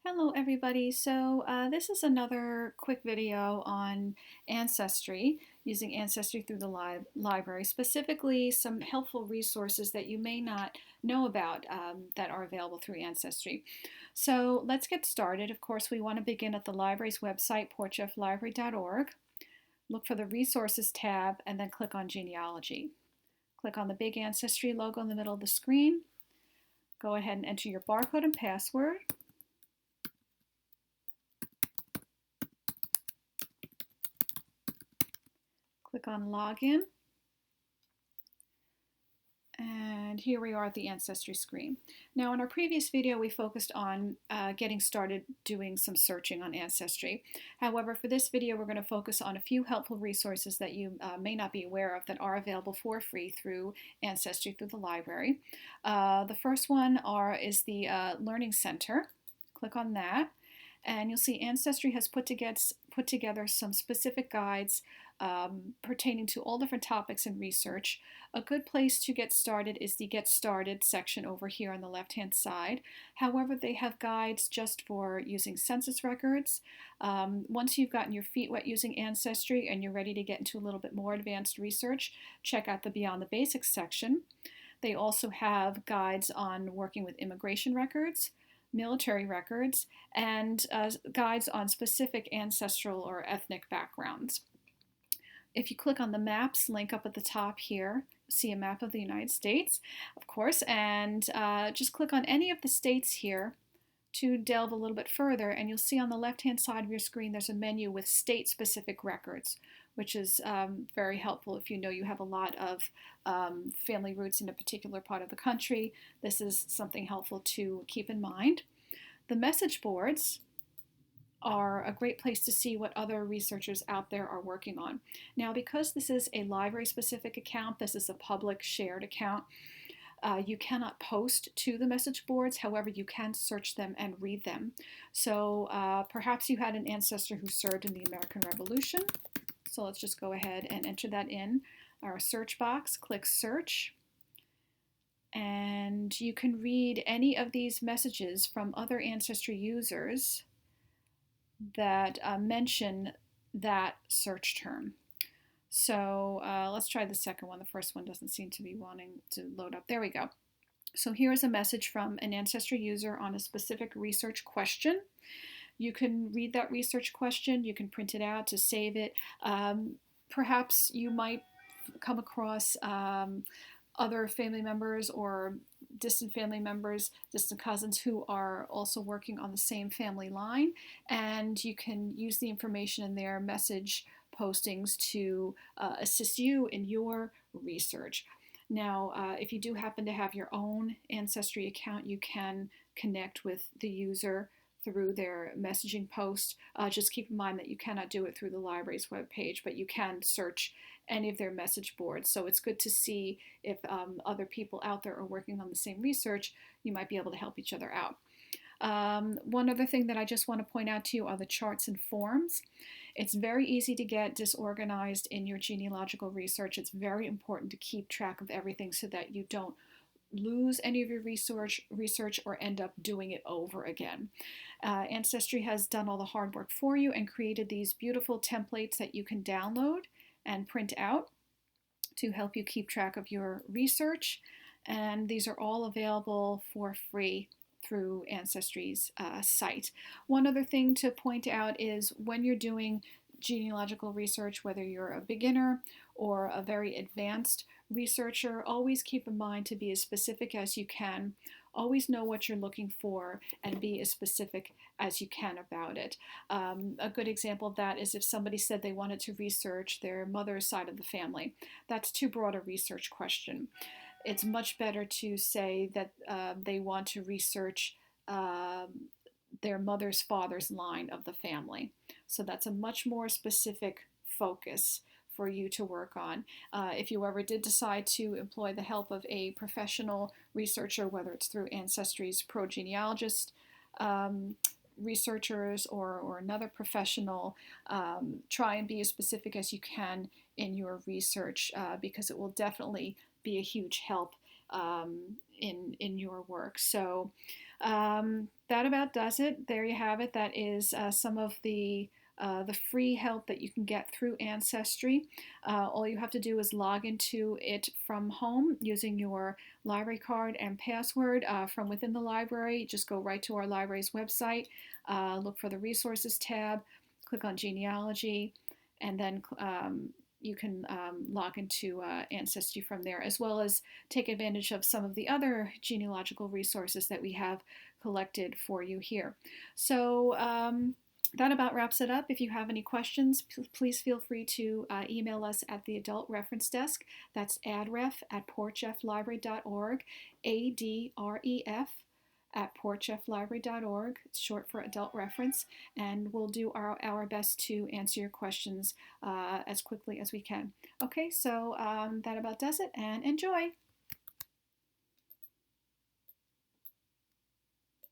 Hello everybody. This is another quick video on Ancestry, using Ancestry through the library, specifically some helpful resources that you may not know about that are available through Ancestry. So let's get started. Of course, we want to begin at the library's website, portjefflibrary.org. Look for the Resources tab and then click on Genealogy. Click on the big Ancestry logo in the middle of the screen. Go ahead and enter your barcode and password. Click on Login, and here we are at the Ancestry screen. Now, in our previous video, we focused on getting started doing some searching on Ancestry. However, for this video, we're going to focus on a few helpful resources that you may not be aware of that are available for free through Ancestry through the library. The first one is the Learning Center. Click on that, and you'll see Ancestry has put together some specific guides pertaining to all different topics in research. A good place to get started is the Get Started section over here on the left-hand side. However, they have guides just for using census records. Once you've gotten your feet wet using Ancestry and you're ready to get into a little bit more advanced research, check out the Beyond the Basics section. They also have guides on working with immigration records, military records, and guides on specific ancestral or ethnic backgrounds. If you click on the Maps link up at the top here, see a map of the United States, of course, and just click on any of the states here to delve a little bit further, and you'll see on the left-hand side of your screen there's a menu with state-specific records, which is very helpful if you know you have a lot of family roots in a particular part of the country. This is something helpful to keep in mind. The message boards are a great place to see what other researchers out there are working on. Now, because this is a library-specific account, this is a public shared account, you cannot post to the message boards. However, you can search them and read them. So perhaps you had an ancestor who served in the American Revolution. So let's just go ahead and enter that in our search box. Click Search. And you can read any of these messages from other Ancestry users that mention that search term. So let's try the second one. The first one doesn't seem to be wanting to load up. There we go. So here's a message from an Ancestry user on a specific research question. You can read that research question. You can print it out to save it. Perhaps you might come across other family members or distant family members, distant cousins who are also working on the same family line, and you can use the information in their message postings to assist you in your research. Now, if you do happen to have your own Ancestry account, you can connect with the user through their messaging post. Just keep in mind that you cannot do it through the library's webpage, but you can search any of their message boards. So it's good to see if other people out there are working on the same research. You might be able to help each other out. One other thing that I just want to point out to you are the charts and forms. It's very easy to get disorganized in your genealogical research. It's very important to keep track of everything so that you don't lose any of your research or end up doing it over again. Ancestry has done all the hard work for you and created these beautiful templates that you can download and print out to help you keep track of your research. And these are all available for free through Ancestry's site. One other thing to point out is when you're doing genealogical research, whether you're a beginner or a very advanced researcher, always keep in mind to be as specific as you can. Always know what you're looking for and be as specific as you can about it. A good example of that is if somebody said they wanted to research their mother's side of the family. That's too broad a research question. It's much better to say that they want to research their mother's father's line of the family. So that's a much more specific focus for you to work on. If you ever did decide to employ the help of a professional researcher, whether it's through Ancestry's pro-genealogist researchers or another professional, try and be as specific as you can in your research because it will definitely be a huge help in your work. So that about does it. There you have it. That is some of the free help that you can get through Ancestry. All you have to do is log into it from home using your library card and password from within the library. Just go right to our library's website, look for the resources tab, click on genealogy, and then you can log into Ancestry from there, as well as take advantage of some of the other genealogical resources that we have collected for you here. So that about wraps it up. If you have any questions, please feel free to email us at the Adult Reference Desk. That's adref@porchflibrary.org, ADREF at porchflibrary.org. It's short for Adult Reference, and we'll do our best to answer your questions as quickly as we can. Okay, so that about does it, and enjoy!